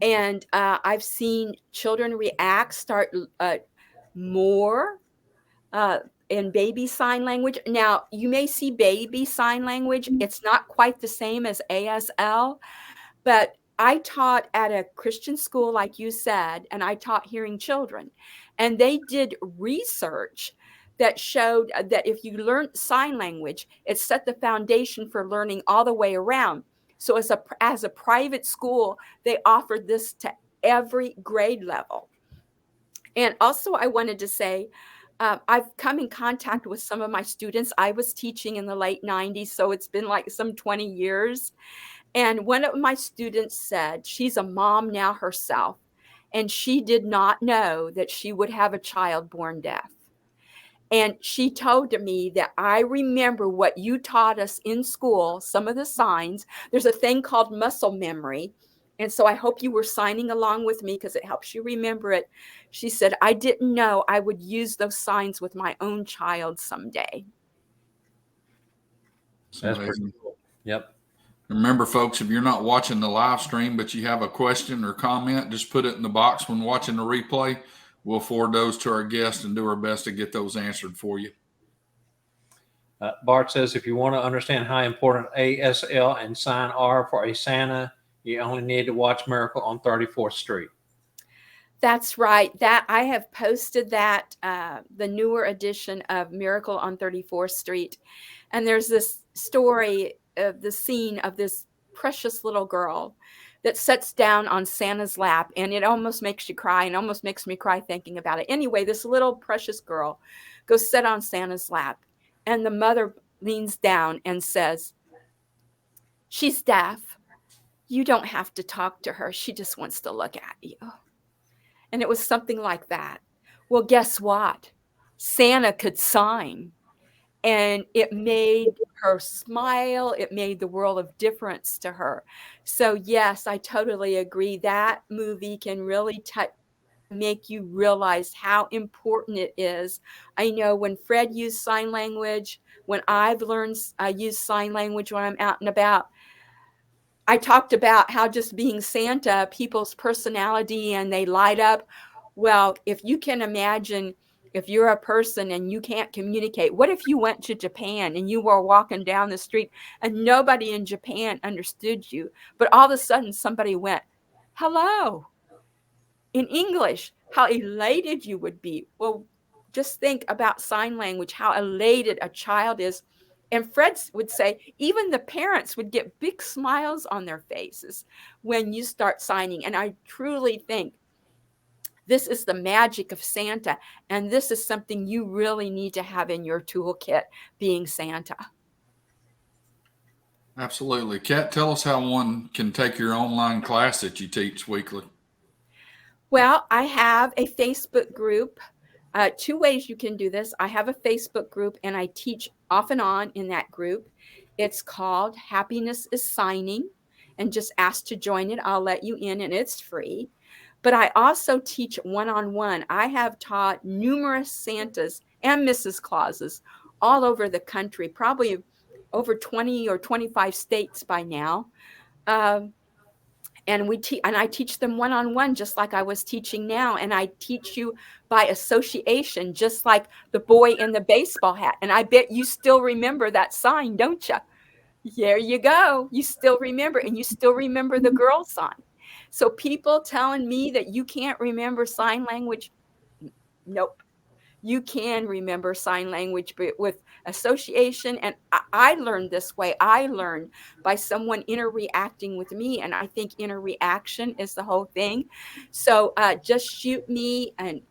And I've seen children start more in baby sign language. Now, you may see baby sign language. It's not quite the same as ASL, but I taught at a Christian school, like you said, and I taught hearing children. And they did research that showed that if you learn sign language, it set the foundation for learning all the way around. So as a private school, they offered this to every grade level. And also, I wanted to say, I've come in contact with some of my students. I was teaching in the late 90s, so it's been like some 20 years. And one of my students said, she's a mom now herself, and she did not know that she would have a child born deaf. And she told me that I remember what you taught us in school, some of the signs. There's a thing called muscle memory. And so I hope you were signing along with me because it helps you remember it. She said, I didn't know I would use those signs with my own child someday. That's pretty cool. Yep. Remember, folks, if you're not watching the live stream, but you have a question or comment, just put it in the box when watching the replay. We'll forward those to our guests and do our best to get those answered for you. Bart says, if you want to understand how important ASL and sign are for a Santa, you only need to watch Miracle on 34th Street. That's right. That I have posted that, the newer edition of Miracle on 34th Street. And there's this story of the scene of this precious little girl that sits down on Santa's lap, and it almost makes you cry, and almost makes me cry thinking about it. Anyway, this little precious girl goes sit on Santa's lap, and the mother leans down and says, she's deaf. You don't have to talk to her. She just wants to look at you. And it was something like that. Well, guess what? Santa could sign. And it made her smile. It made the world of difference to her. So, yes, I totally agree. That movie can really make you realize how important it is. I know when Fred used sign language, when I've learned use sign language when I'm out and about, I talked about how just being Santa, people's personality and they light up. Well, if you can imagine, if you're a person and you can't communicate, what if you went to Japan and you were walking down the street and nobody in Japan understood you, but all of a sudden somebody went, hello, in English, how elated you would be. Well, just think about sign language, how elated a child is. And Fred would say, even the parents would get big smiles on their faces when you start signing. And I truly think this is the magic of Santa. And this is something you really need to have in your toolkit, being Santa. Absolutely. Kat, tell us how one can take your online class that you teach weekly. Well, I have a Facebook group. Two ways you can do this. I have a Facebook group and I teach off and on in that group. It's called Happiness is Signing, and just ask to join it. I'll let you in and it's free. But I also teach one-on-one. I have taught numerous Santas and Mrs. Clauses all over the country, probably over 20 or 25 states by now. And I teach them one-on-one, just like I was teaching now. And I teach you by association, just like the boy in the baseball hat. And I bet you still remember that sign, don't you? There you go. You still remember, and you still remember the girl sign. So people telling me that you can't remember sign language, nope. You can remember sign language, but with association. And I learned this way. I learned by someone interreacting with me. And I think interreaction is the whole thing. So just shoot me an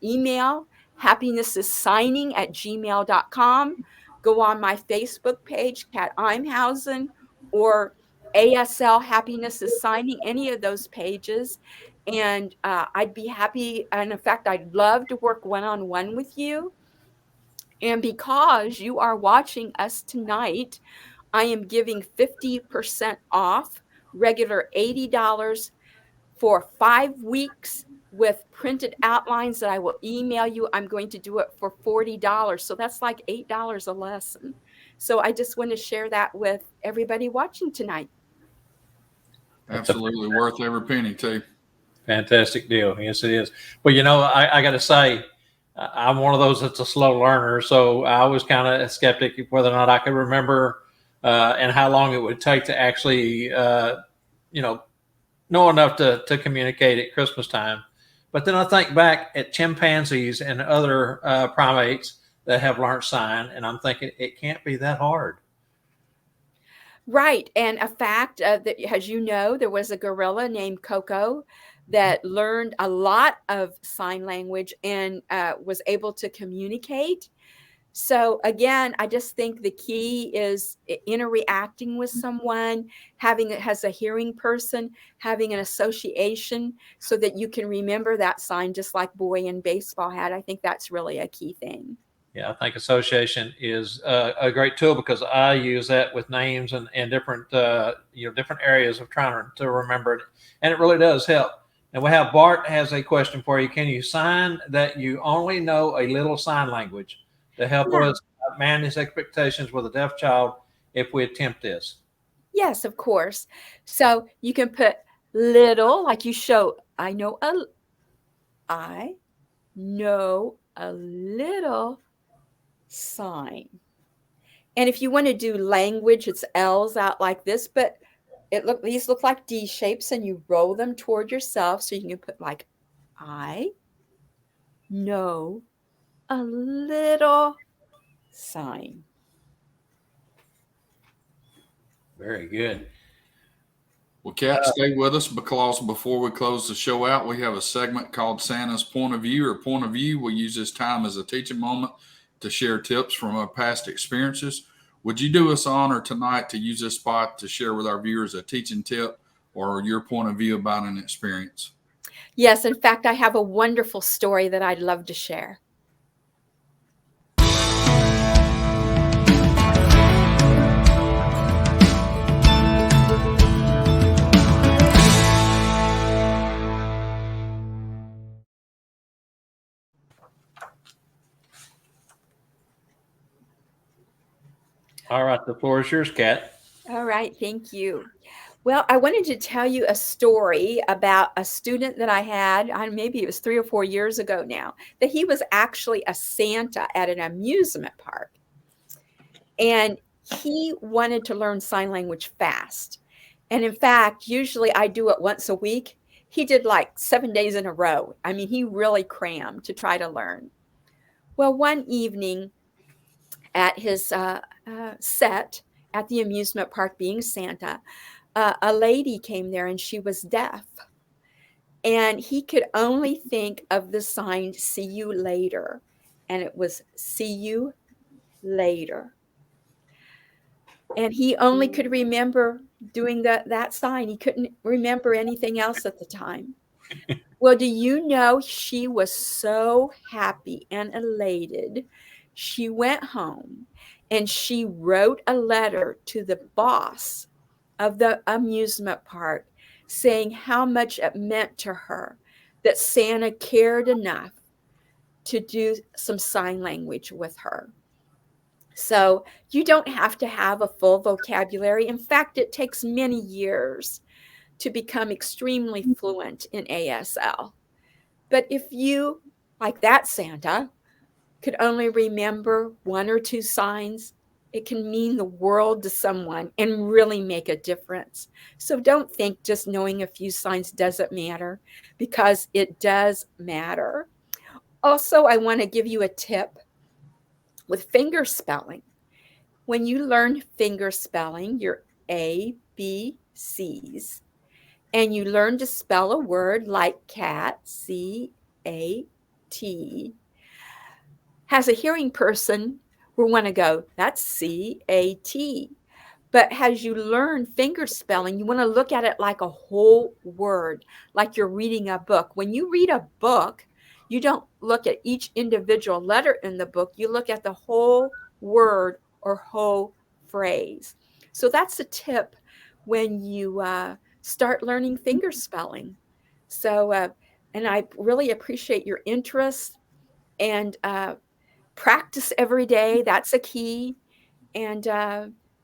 email, happinessissigning@gmail.com. Go on my Facebook page, Kat Imhausen, or ASL Happiness is Signing, any of those pages. And I'd be happy. And in fact, I'd love to work one-on-one with you. And because you are watching us tonight, I am giving 50% off, regular $80 for 5 weeks with printed outlines that I will email you. I'm going to do it for $40. So that's like $8 a lesson. So I just want to share that with everybody watching tonight. Absolutely worth every penny too. Fantastic deal. Yes, it is. Well, I got to say, I'm one of those that's a slow learner. So I was kind of a skeptic whether or not I could remember and how long it would take to actually know enough to communicate at Christmas time. But then I think back at chimpanzees and other primates that have learned sign, and I'm thinking it can't be that hard. Right. And a fact that, as you know, there was a gorilla named Coco that learned a lot of sign language and was able to communicate. So again, I just think the key is interacting with someone, has a hearing person, having an association so that you can remember that sign, just like Boy in baseball had. I think that's really a key thing. Yeah, I think association is a great tool because I use that with names and different different areas of trying to remember it, and it really does help. And we have Bart has a question for you. Can you sign that you only know a little sign language to help Yeah. us manage expectations with a deaf child if we attempt this? Yes, of course. So you can put little, like you show, I know a little sign. And if you want to do language, it's L's out like this, but these look like D shapes, and you roll them toward yourself. So you can put like, I know a little sign. Very good. Well, Kat, stay with us because before we close the show out, we have a segment called Santa's Point of View or Point of View. We use this time as a teaching moment to share tips from our past experiences. Would you do us honor tonight to use this spot to share with our viewers a teaching tip or your point of view about an experience? Yes, in fact, I have a wonderful story that I'd love to share. All right, the floor is yours, Kat. All right, thank you. Well, I wanted to tell you a story about a student that I had, maybe it was 3 or 4 years ago now, that he was actually a Santa at an amusement park. And he wanted to learn sign language fast. And in fact, usually I do it once a week. He did like 7 days in a row. I mean, he really crammed to try to learn. Well, one evening at his set at the amusement park, being Santa, a lady came there and she was deaf. And he could only think of the sign, see you later. And it was see you later. And he only could remember doing that sign. He couldn't remember anything else at the time. Well, do you know, she was so happy and elated. She went home and she wrote a letter to the boss of the amusement park saying how much it meant to her that Santa cared enough to do some sign language with her. So you don't have to have a full vocabulary. In fact, it takes many years to become extremely fluent in ASL. But if you, like that Santa, could only remember 1 or 2 signs, it can mean the world to someone and really make a difference. So don't think just knowing a few signs doesn't matter, because it does matter. Also, I want to give you a tip with finger spelling. When you learn finger spelling, your A, B, C's, and you learn to spell a word like cat, C-A-T, as a hearing person, we want to go, that's C-A-T. But as you learn finger spelling, you want to look at it like a whole word, like you're reading a book. When you read a book, you don't look at each individual letter in the book. You look at the whole word or whole phrase. So that's a tip when you start learning finger spelling. So, and I really appreciate your interest, and practice every day. That's a key. And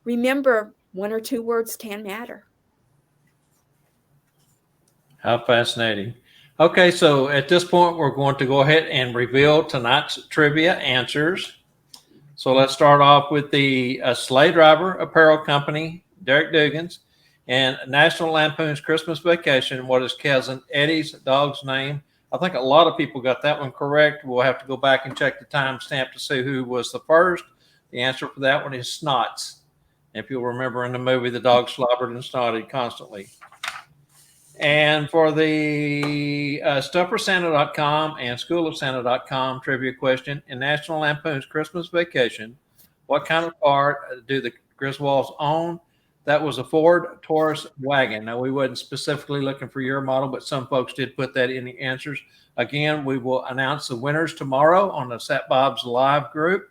remember, 1 or 2 words can matter. How fascinating. Okay, so at this point, we're going to go ahead and reveal tonight's trivia answers. So let's start off with the sleigh driver apparel company, Derek Dugan's. And National Lampoon's Christmas Vacation, what is cousin Eddie's dog's name? I think a lot of people got that one correct. We'll have to go back and check the timestamp to see who was the first. The answer for that one is Snots. If you'll remember in the movie, the dog slobbered and snotted constantly. And for the StuffForSanta.com and SchoolOfSanta.com trivia question, in National Lampoon's Christmas Vacation, what kind of car do the Griswolds own? That was a Ford Taurus wagon. Now, we wasn't specifically looking for your model, but some folks did put that in the answers. Again, we will announce the winners tomorrow on the Sat Bob's Live group.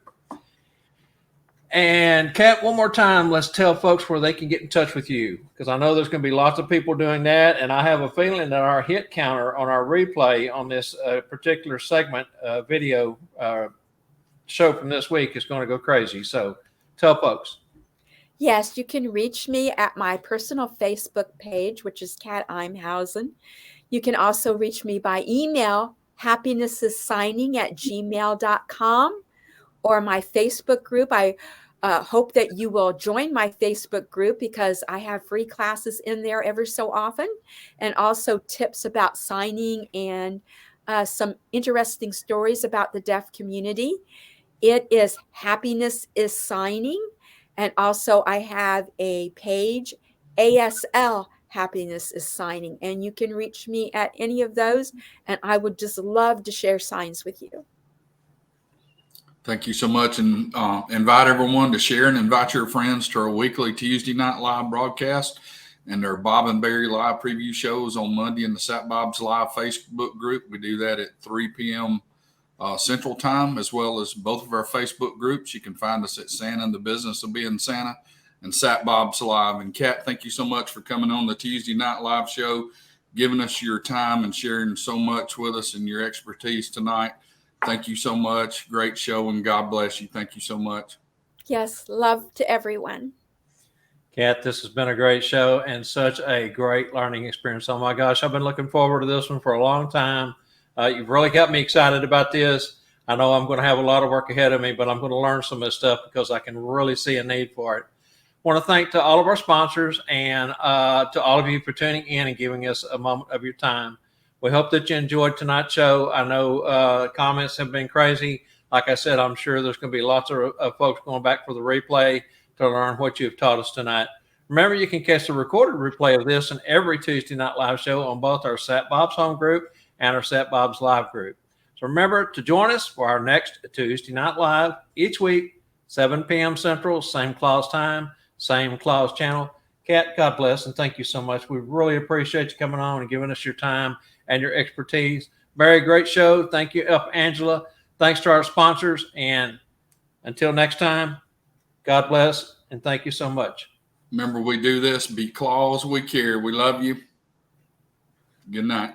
And Kat, one more time, let's tell folks where they can get in touch with you, because I know there's going to be lots of people doing that, and I have a feeling that our hit counter on our replay on this particular segment video show from this week is going to go crazy. So tell folks. Yes, you can reach me at my personal Facebook page, which is Kat Imhausen. You can also reach me by email, happinessissigning@gmail.com, or my Facebook group. I hope that you will join my Facebook group, because I have free classes in there every so often, and also tips about signing and some interesting stories about the deaf community. It is Happiness is Signing. And also I have a page, ASL Happiness is Signing. And you can reach me at any of those. And I would just love to share signs with you. Thank you so much. And invite everyone to share, and invite your friends to our weekly Tuesday night live broadcast and our Bob and Barry live preview shows on Monday in the Sat Bob's Live Facebook group. We do that at 3 p.m. Central Time, as well as both of our Facebook groups. You can find us at Santa and the Business of Being Santa and Sat Bob's Live. And Kat, thank you so much for coming on the Tuesday night live show, giving us your time and sharing so much with us and your expertise tonight. Thank you so much. Great show, and God bless you. Thank you so much. Yes, love to everyone. Kat, this has been a great show and such a great learning experience. Oh my gosh, I've been looking forward to this one for a long time. You've really got me excited about this. I know I'm going to have a lot of work ahead of me, but I'm going to learn some of this stuff because I can really see a need for it. I want to thank to all of our sponsors and to all of you for tuning in and giving us a moment of your time. We hope that you enjoyed tonight's show. I know comments have been crazy. Like I said, I'm sure there's going to be lots of folks going back for the replay to learn what you've taught us tonight. Remember, you can catch the recorded replay of this and every Tuesday night live show on both our Sat Bob's Home group and our Sat Bob's Live group. So remember to join us for our next Tuesday night live each week, 7 p.m. Central, same Claus time, same Claus channel. Kat, God bless, and thank you so much. We really appreciate you coming on and giving us your time and your expertise. Very great show. Thank you, Angela. Thanks to our sponsors. And until next time, God bless, and thank you so much. Remember, we do this because we care. We love you. Good night.